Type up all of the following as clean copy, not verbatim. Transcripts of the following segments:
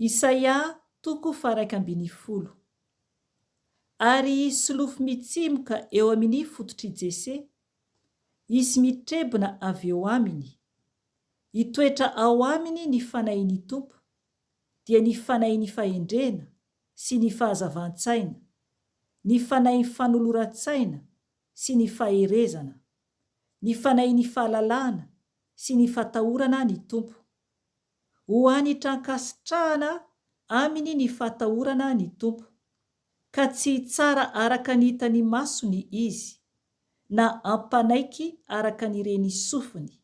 Isaia toko 110. Ary solofo mitsimoka eo amin'ny fototry Jese, izy mitrebona avy eo aminy. Hitoetra ao aminy ny fanahin'ny Tompo, dia ny fanahin'ny fahendrena sy ny fahazavan-tsaina, ny fanahin'ny fanoloran-tsaina sy ny faherezana, ny fanahin'ny fahalalahana sy ny fatahorana ny Tompo. Ho anitra ankasitrahana aminy ny fatahorana ny Tompo, ka tsy tsara araka ny hitany masony izy, na ampanaiky araka n'ireny sofiny,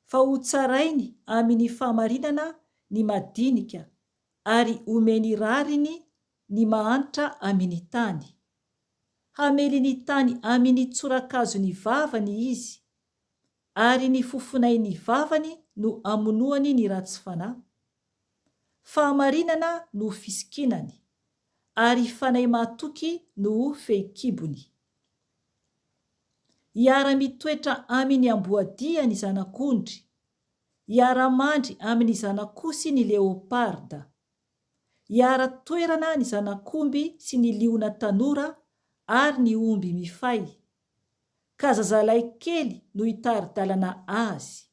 fa ho tsarainy amin'ny fahamarinana ny madinika, ary omeny rariny ny mahantra amin'ny tany. Hamely ny tany amin'ny tsorakazo ny vavany izy, ary ny fofonain'ny vavany no amonoany ny ratsy fanahy. Fahamarinana no fisikinany, ary fanahy mahatoky no fehikibony. Hiara-mitoetra amin'ny amboadia ny zanak'ondry, hiara-mandry amin'ny zanak'osy ny leoparda, hiara-toerana ny zanak'omby sy ny liona tanora ary ny omby mifay, ka zazalahy kely no hitari-dalana azy.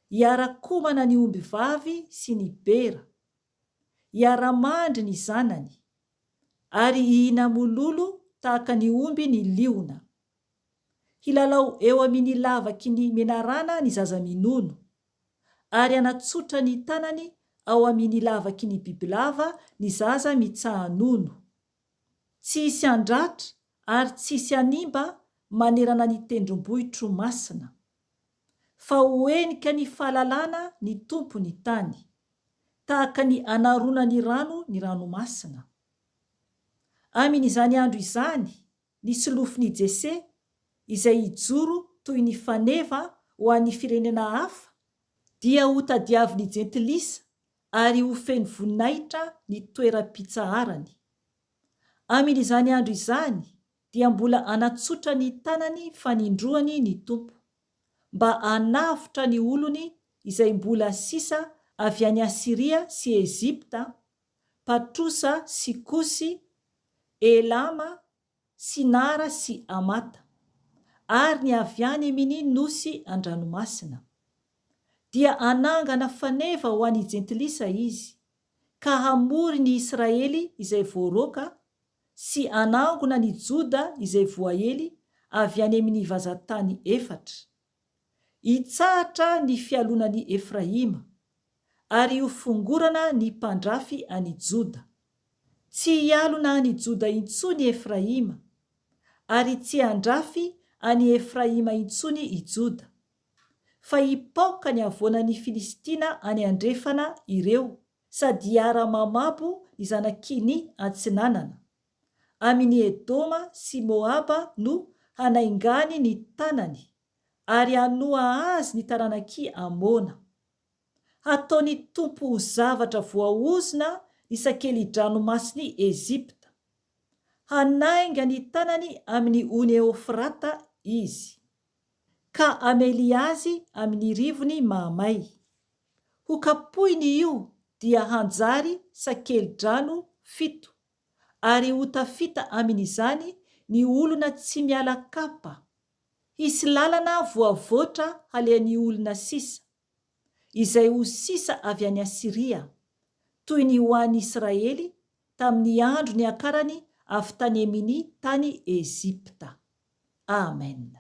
Hiara-komana ny omby vavy sy ny bera, hiara-mandry ny zanany, ary hihina-mololo tahaka ny omby ny liona. Hilalao eo amin'ny lavaky ny menarana ny zaza minono, ary anatsotra ny tanany ao amin'ny lavaky ny bibilava ny zaza mitsahanono. Tsisy andratra ary tsisy animba manerana ny tendrombohitro masina, fa hoenika ny fahalalana ny Tompo ny tany, tahaka ny anarona ny ranomasina. Amin'izany andro izany, ny solofon'i Jese, izay hijoro toy ny faneva ho an'ny firenena hafa, dia ho tadiavin'ny jentilisa ary ho feno voninahitra ny toeram-pitsaharany. Amin'izany andro izany, dia mbola anatsotra ny tanany fanindroany ny Tompo, mba hanavotra ny olony izay mbola sisa avy any Asiria sy Ezipta, Patrosa sy Kosy, Elama, Sinara sy Amata, ary ny avy any amin'ny nosy an-dranomasina. Dia anangana faneva ho an'ny jentilisa izy, ka hamory ny Israely izay voaroka, sy anangona ny Joda izay voaely avy any amin'ny vazantany efatra. Hitsahatra ny fialonan'ny Efraima, ary ho fongorana ny mpandrafy any Joda. Tsy hialona any Joda intsony Efraima, ary tsy handrafy any Efraima intsony i Joda, fa hipaoka ny avoanan'ny Filistina any andrefana ireo, sady hiara-mamabo ny zanak'iny antsinanana. Amin'ny Edoma sy Moaba no hanaingany ny tanany, ary hanoa azy ny taranaki Amona. Hataony Tompo ho zavatra voaozona ny sakeli-dranomasin'i Ezipta. Hanainga ny tanany amin'ny ony Eufrata izy, ka amely azy amin'ny rivony mahamay. Ho kapohiny io dia hanjary sakeli-drano 7, ary ho tafita amin'izany ny olona tsy miala kapa. Hisy lalana voavoatra halehan'ny olona sisa, izay ho sisa avy any Asiria, toy ny ho an'ny Israely tamin'ny andro ny akarany avy tany amin'ny tany Ezipta. Amen.